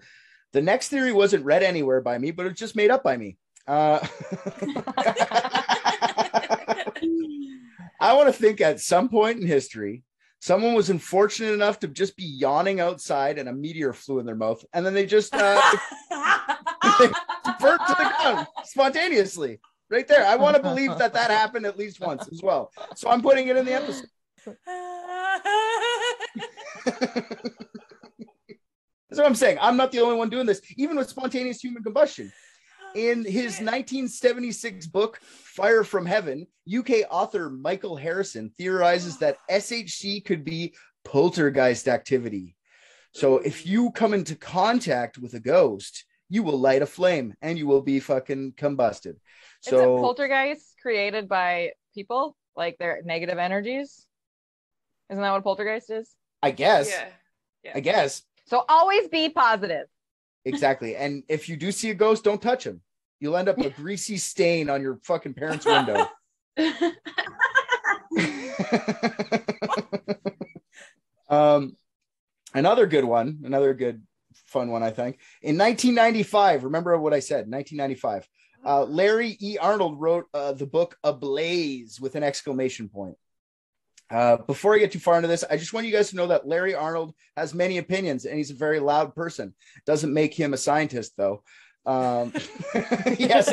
next theory wasn't read anywhere by me, but it was just made up by me. I want to think at some point in history, someone was unfortunate enough to just be yawning outside and a meteor flew in their mouth. And then they just they burnt to the ground spontaneously right there. I want to believe that happened at least once as well. So I'm putting it in the episode. That's what I'm saying. I'm not the only one doing this, even with spontaneous human combustion. In his 1976 book, Fire from Heaven, UK author Michael Harrison theorizes that SHC could be poltergeist activity. So if you come into contact with a ghost, you will light a flame and you will be fucking combusted. So, is it poltergeist created by people, like their negative energies? Isn't that what poltergeist is? I guess. Yeah. I guess. So always be positive. Exactly. And if you do see a ghost, don't touch him. You'll end up a greasy stain on your fucking parents' window. Another good fun one, I think. In 1995, remember what I said, 1995, Larry E. Arnold wrote the book Ablaze with an exclamation point. Before I get too far into this, I just want you guys to know that Larry Arnold has many opinions and he's a very loud person. Doesn't make him a scientist, though. He has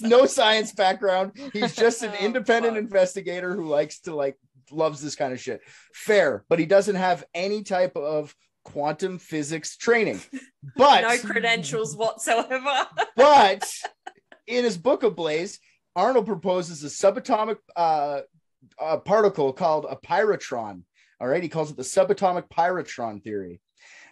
no science background. He's just an independent investigator who loves this kind of shit. Fair, but he doesn't have any type of quantum physics training. But no credentials whatsoever. But in his book Ablaze, Arnold proposes a subatomic particle called a Pyrotron. All right, he calls it the subatomic Pyrotron theory.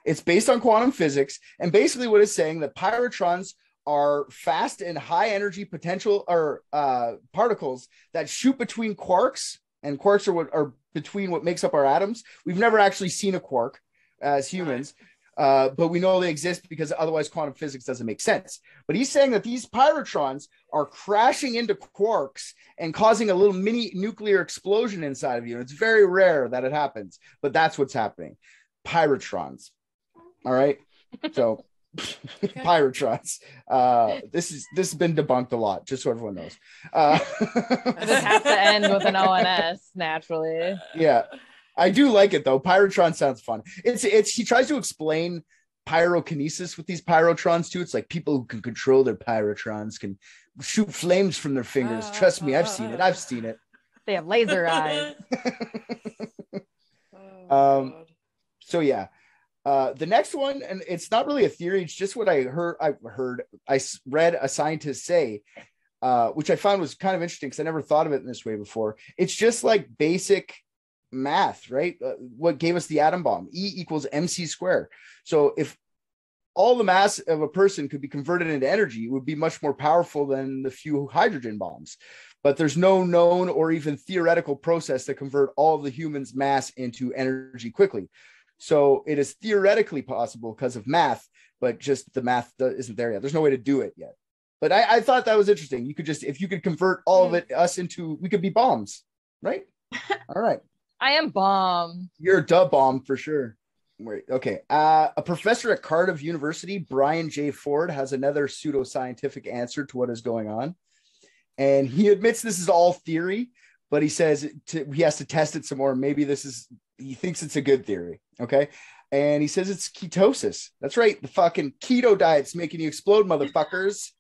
It's based on quantum physics, and basically what it's saying that pyrotrons are fast and high energy potential or particles that shoot between quarks, and quarks are between what makes up our atoms. We've never actually seen a quark as humans, but we know they exist because otherwise quantum physics doesn't make sense. But he's saying that these pyrotrons are crashing into quarks and causing a little mini nuclear explosion inside of you. And it's very rare that it happens, but that's what's happening. Pyrotrons. All right. So pyrotrons. This has been debunked a lot, just so everyone knows. It just has to end with an ONS naturally. Yeah. I do like it though. Pyrotron sounds fun. It's he tries to explain pyrokinesis with these pyrotrons too. It's like people who can control their pyrotrons can shoot flames from their fingers. Trust me, I've seen it. They have laser eyes. Oh, God. So yeah, the next one, and it's not really a theory, it's just what I read a scientist say, which I found was kind of interesting because I never thought of it in this way before. It's just like basic math, right? What gave us the atom bomb? E equals mc squared. So if all the mass of a person could be converted into energy, it would be much more powerful than the few hydrogen bombs. But there's no known or even theoretical process to convert all of the humans' mass into energy quickly. So it is theoretically possible because of math, but just the math isn't there yet. There's no way to do it yet. But I thought that was interesting. You could just, if you could convert all of it, us into, we could be bombs, right? All right. I am bomb. You're a dub bomb for sure. Wait, okay. A professor at Cardiff University, Brian J. Ford, has another pseudoscientific answer to what is going on. And he admits this is all theory, but he says he has to test it some more. Maybe he thinks it's a good theory. Okay. And he says it's ketosis. That's right. The fucking keto diet's making you explode, motherfuckers.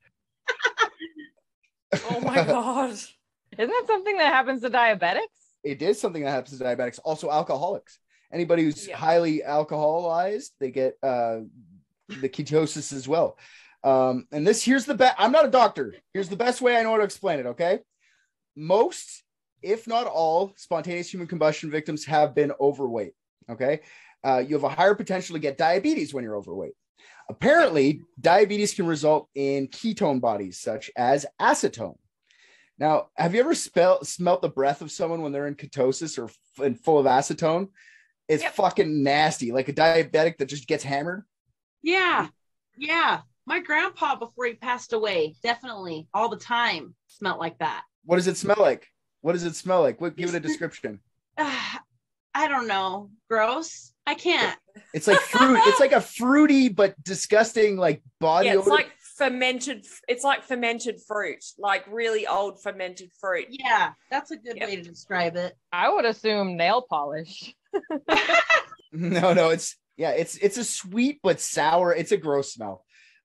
Oh my God. Isn't that something that happens to diabetics? It is something that happens to diabetics. Also alcoholics. Anybody who's highly alcoholized, they get the ketosis as well. And here's the best. I'm not a doctor. Here's the best way I know how to explain it. Okay. Most, if not all, spontaneous human combustion victims have been overweight. Okay. You have a higher potential to get diabetes when you're overweight. Apparently, diabetes can result in ketone bodies such as acetone. Now, have you ever smelt the breath of someone when they're in ketosis or full of acetone? It's fucking nasty, like a diabetic that just gets hammered. Yeah. Yeah. My grandpa, before he passed away, definitely all the time smelled like that. What does it smell like? Give it a description. I don't know. Gross. I can't. It's like fruit. It's like a fruity but disgusting like body odor. It's like fermented fruit, like really old fermented fruit. Yeah, that's a good way to describe it. I would assume nail polish. No, it's a sweet but sour. It's a gross smell.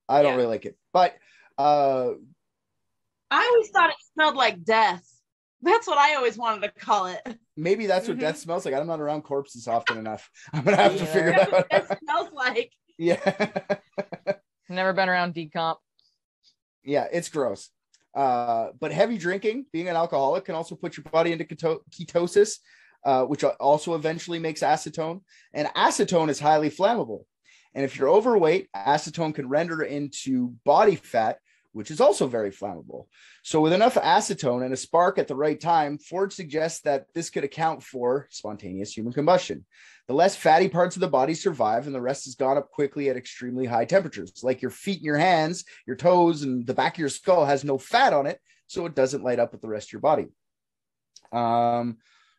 I don't really like it. But I always thought it smelled like death. That's what I always wanted to call it. Maybe that's what death smells like. I'm not around corpses often enough. I'm gonna have to figure that out. That smells like. Yeah. Never been around decomp. Yeah, it's gross. But heavy drinking, being an alcoholic, can also put your body into ketosis, which also eventually makes acetone. And acetone is highly flammable. And if you're overweight, acetone can render into body fat, which is also very flammable. So with enough acetone and a spark at the right time, Ford suggests that this could account for spontaneous human combustion. The less fatty parts of the body survive, and the rest is gone up quickly at extremely high temperatures. Like your feet and your hands, your toes, and the back of your skull has no fat on it, so it doesn't light up with the rest of your body.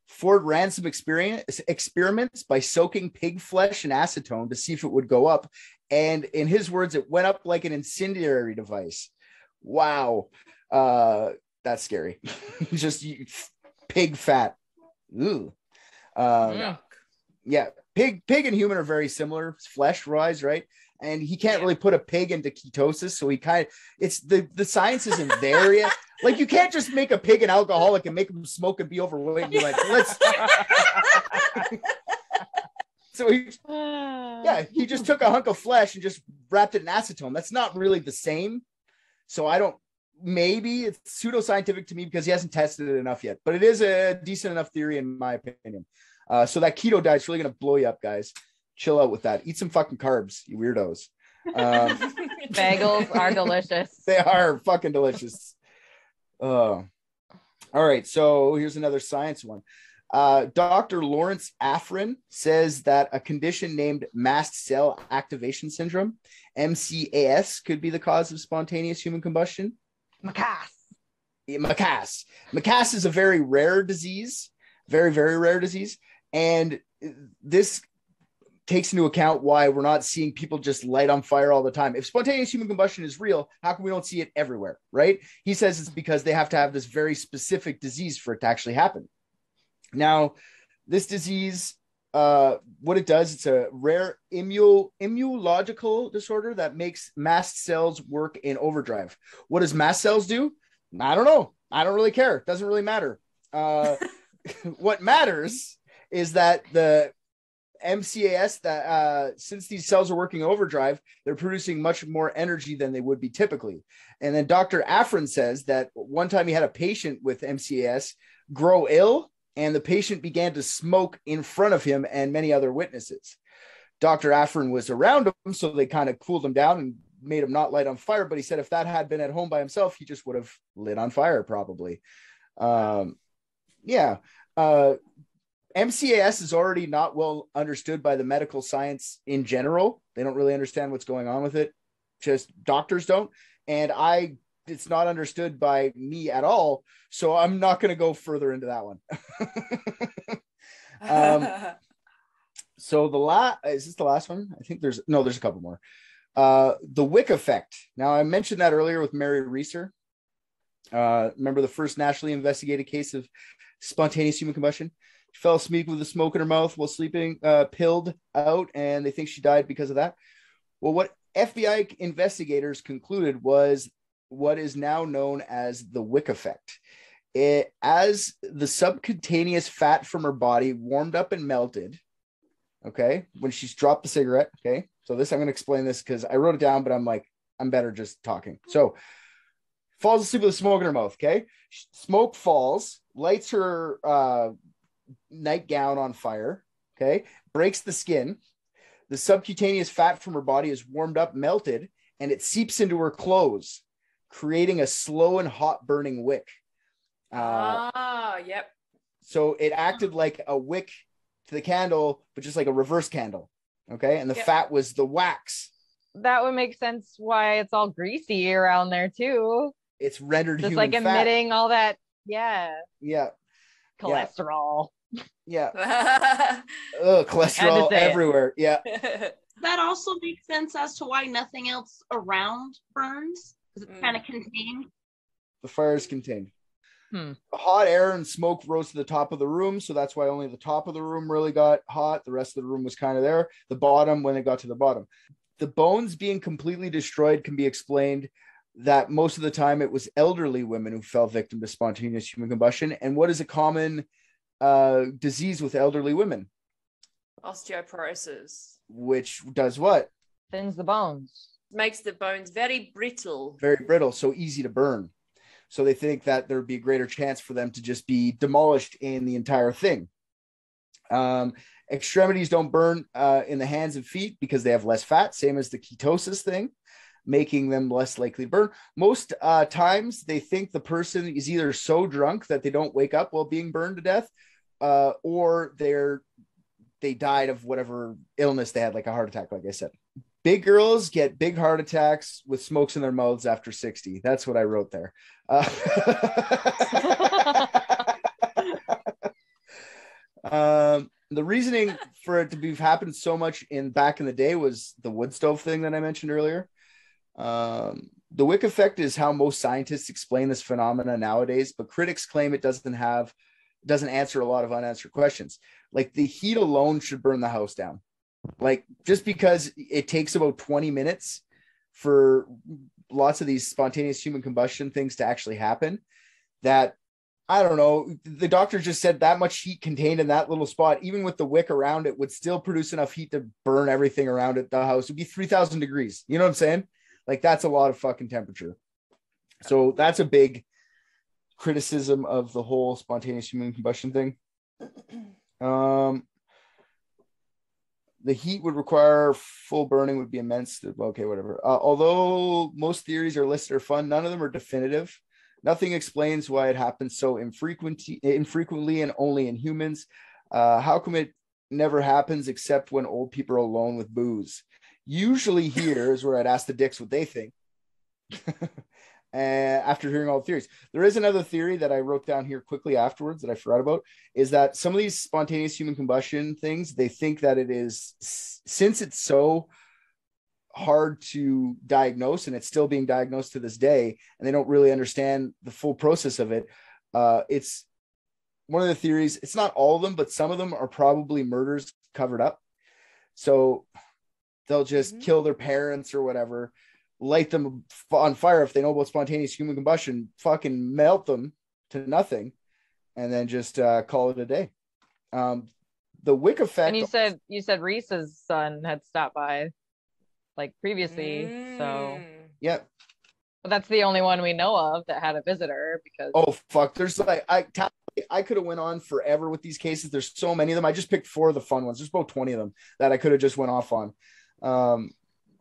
Ford ran some experiments by soaking pig flesh in acetone to see if it would go up. And in his words, it went up like an incendiary device. Wow. That's scary. Just pig fat. Ooh. Yeah. Pig and human are very similar flesh wise, right? And he can't really put a pig into ketosis. So it's the science isn't there yet. Like you can't just make a pig an alcoholic and make him smoke and be overweight and be like, let's. So he just took a hunk of flesh and just wrapped it in acetone. That's not really the same. So maybe it's pseudoscientific to me because he hasn't tested it enough yet, but it is a decent enough theory in my opinion. So that keto diet's really going to blow you up, guys. Chill out with that. Eat some fucking carbs, you weirdos. Bagels are delicious. They are fucking delicious. All right. So here's another science one. Dr. Lawrence Afrin says that a condition named mast cell activation syndrome, MCAS, could be the cause of spontaneous human combustion. Mcas. Mcas is a very rare disease, very, very rare disease. And this takes into account why we're not seeing people just light on fire all the time. If spontaneous human combustion is real, how come we don't see it everywhere, right? He says it's because they have to have this very specific disease for it to actually happen. Now, this disease, what it does, it's a rare immunological disorder that makes mast cells work in overdrive. What does mast cells do? I don't know. I don't really care. It doesn't really matter. What matters is that the MCAS, that since these cells are working overdrive, they're producing much more energy than they would be typically. And then Dr. Afrin says that one time he had a patient with MCAS grow ill, and the patient began to smoke in front of him and many other witnesses. Dr. Afrin was around him, so they kind of cooled him down and made him not light on fire. But he said if that had been at home by himself, he just would have lit on fire probably. MCAS is already not well understood by the medical science in general. They don't really understand what's going on with it. Just doctors don't. And it's not understood by me at all. So I'm not going to go further into that one. So is this the last one? I think there's a couple more. The Wick Effect. Now I mentioned that earlier with Mary Reeser. Remember the first nationally investigated case of spontaneous human combustion? She fell asleep with a smoke in her mouth while sleeping, pilled out, and they think she died because of that. Well, what FBI investigators concluded was what is now known as the Wick Effect. As the subcutaneous fat from her body warmed up and melted, okay, when she's dropped the cigarette, okay, so I'm going to explain this because I wrote it down, but I'm better just talking. So, falls asleep with smoke in her mouth, okay? Smoke falls, lights her nightgown on fire, okay? Breaks the skin. The subcutaneous fat from her body is warmed up, melted, and it seeps into her clothes, creating a slow and hot burning wick. Yep. So it acted like a wick to the candle, but just like a reverse candle, okay? And the fat was the wax. That would make sense why it's all greasy around there too. It's rendered just human like emitting all that, cholesterol. Cholesterol everywhere. That also makes sense as to why nothing else around burns, because it's kind of contained. The fire is contained. Hot air and smoke rose to the top of the room, so that's why only the top of the room really got hot. The rest of the room was kind of there. The bottom, when it got to the bottom. The bones being completely destroyed can be explained that most of the time it was elderly women who fell victim to spontaneous human combustion. And what is a common disease with elderly women? Osteoporosis. Which does what? Thins the bones. Makes the bones very brittle. Very brittle, so easy to burn. So they think that there'd be a greater chance for them to just be demolished in the entire thing. Extremities don't burn in the hands and feet because they have less fat, same as the ketosis thing, making them less likely to burn. Most times they think the person is either so drunk that they don't wake up while being burned to death, or they died of whatever illness they had, like a heart attack, like I said. Big girls get big heart attacks with smokes in their mouths after 60. That's what I wrote there. The reasoning for it to be happened so much back in the day was the wood stove thing that I mentioned earlier. The Wick effect is how most scientists explain this phenomena nowadays, but critics claim it doesn't answer a lot of unanswered questions. Like the heat alone should burn the house down. Like just because it takes about 20 minutes for lots of these spontaneous human combustion things to actually happen, that I don't know, the doctor just said that much heat contained in that little spot, even with the wick around it, would still produce enough heat to burn everything around it. The house would be 3,000 degrees. You know what I'm saying? Like that's a lot of fucking temperature. So that's a big criticism of the whole spontaneous human combustion thing. The heat would require full burning would be immense. Okay, whatever. Although most theories are listed are fun, none of them are definitive. Nothing explains why it happens so infrequently and only in humans. How come it never happens except when old people are alone with booze? Usually here is where I'd ask the dicks what they think. After hearing all the theories. There is another theory that I wrote down here quickly afterwards that I forgot about, is that some of these spontaneous human combustion things, they think that it is, since it's so hard to diagnose and it's still being diagnosed to this day, and they don't really understand the full process of it. It's one of the theories, it's not all of them, but some of them are probably murders covered up. So they'll just kill their parents or whatever, light them on fire if they know about spontaneous human combustion, fucking melt them to nothing, and then just call it a day. The Wick Effect. And you said Reese's son had stopped by like previously. So yeah. But that's the only one we know of that had a visitor because oh fuck, there's like I could have went on forever with these cases. There's so many of them. I just picked 4 of the fun ones. There's about 20 of them that I could have just went off on.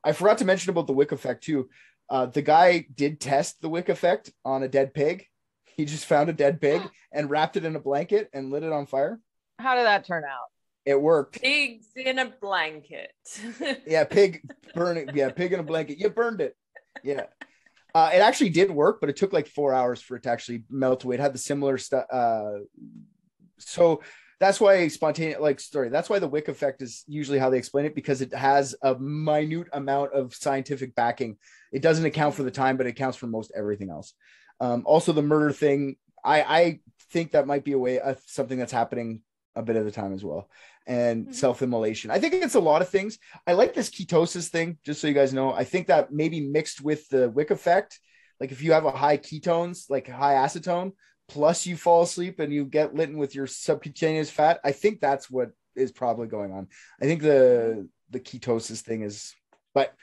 I forgot to mention about the Wick Effect too. The guy did test the Wick Effect on a dead pig. He just found a dead pig and wrapped it in a blanket and lit it on fire. How did that turn out? It worked. Pigs in a blanket. Yeah, pig burning. Yeah, pig in a blanket. You burned it. Yeah. It actually did work, but it took like 4 hours for it to actually melt away. It had the similar stuff. So that's why that's why the Wick Effect is usually how they explain it, because it has a minute amount of scientific backing. It doesn't account for the time, but it accounts for most everything else. Also the murder thing, I think that might be a way of something that's happening a bit of the time as well. And self-immolation. I think it's a lot of things. I like this ketosis thing, just so you guys know. I think that maybe mixed with the Wick Effect, like if you have a high ketones, like high acetone, plus you fall asleep and you get lit with your subcutaneous fat, I think that's what is probably going on. I think the ketosis thing is, but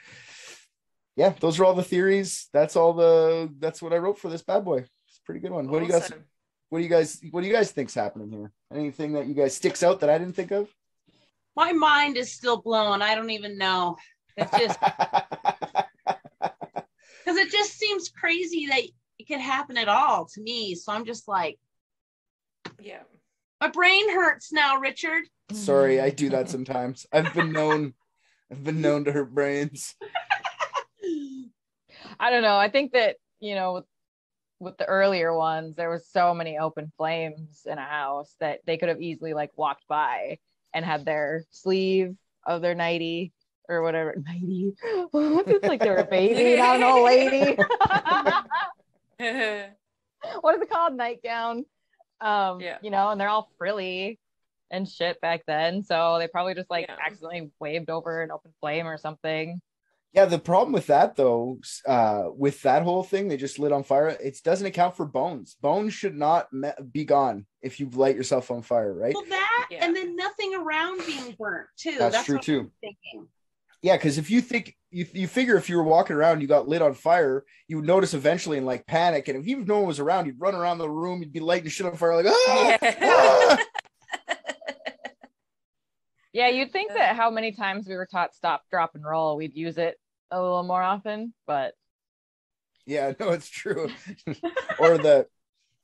yeah, those are all the theories. That's what I wrote for this bad boy. It's a pretty good one. Awesome. What do you guys think's happening here? Anything that you guys sticks out that I didn't think of? My mind is still blown. I don't even know. It's just because it just seems crazy that it could happen at all to me. So I'm just like, yeah, my brain hurts now, Richard. Sorry, I do that sometimes. I've been known to hurt brains. I don't know. I think that, with the earlier ones, there was so many open flames in a house that they could have easily like walked by and had their sleeve of their nightie or whatever. Nightie. It's like they were a baby, not an old lady. What is it called? Nightgown. And they're all frilly and shit back then. So they probably just accidentally waved over an open flame or something. Yeah, the problem with that though, with that whole thing, they just lit on fire. It doesn't account for bones. Bones should not be gone if you light yourself on fire, right? Well, and then nothing around being burnt too. That's true what too. I'm thinking. Yeah, because if you think you figure if you were walking around, you got lit on fire, you would notice eventually and like panic. And if even no one was around, you'd run around the room, you'd be lighting shit on fire, like ah! Yeah, you'd think that how many times we were taught stop, drop, and roll, we'd use it a little more often, but yeah, no, it's true.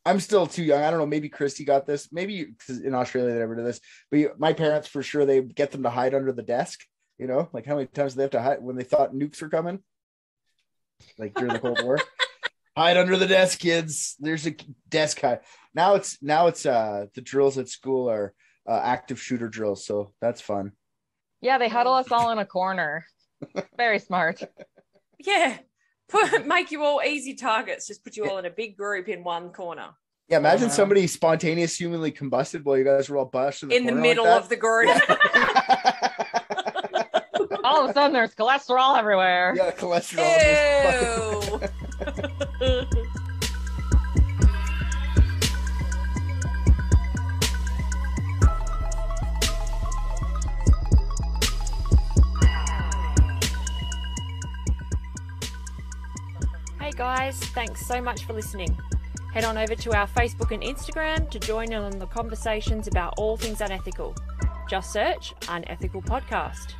I'm still too young. I don't know. Maybe Christy got this. Maybe because in Australia they never do this. But my parents, for sure, they get them to hide under the desk. Like how many times do they have to hide when they thought nukes were coming? Like during the Cold War, hide under the desk, kids. There's a desk hide. Now it's the drills at school are active shooter drills, so that's fun. Yeah, they huddle us all in a corner. Very smart. Yeah. Make you all easy targets. Just put you all in a big group in one corner. Yeah, imagine somebody spontaneous humanly combusted while you guys were all bushed in the middle of the group. Yeah. All of a sudden there's cholesterol everywhere. Yeah, cholesterol. Ew. Hey guys, thanks so much for listening. Head on over to our Facebook and Instagram to join in on the conversations about all things unethical. Just search Unethical Podcast.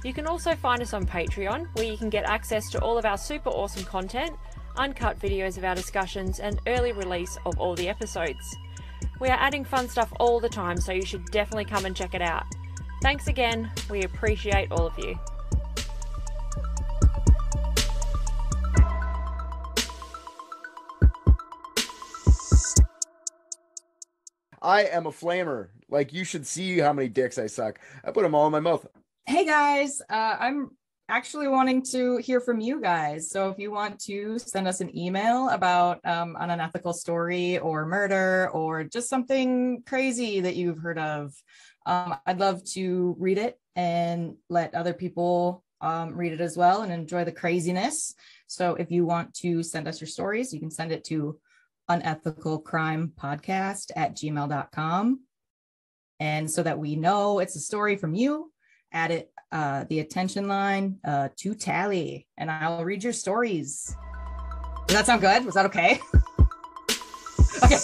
You can also find us on Patreon, where you can get access to all of our super awesome content, uncut videos of our discussions, and early release of all the episodes. We are adding fun stuff all the time, so you should definitely come and check it out. Thanks again. We appreciate all of you. I am a flamer. Like, you should see how many dicks I suck. I put them all in my mouth. Hey guys, I'm actually wanting to hear from you guys. So if you want to send us an email about an unethical story or murder or just something crazy that you've heard of, I'd love to read it and let other people read it as well and enjoy the craziness. So if you want to send us your stories, you can send it to unethicalcrimepodcast@gmail.com. And so that we know it's a story from you, add it the attention line to Tali, and I'll read your stories. Does that sound good? Was that okay? Okay.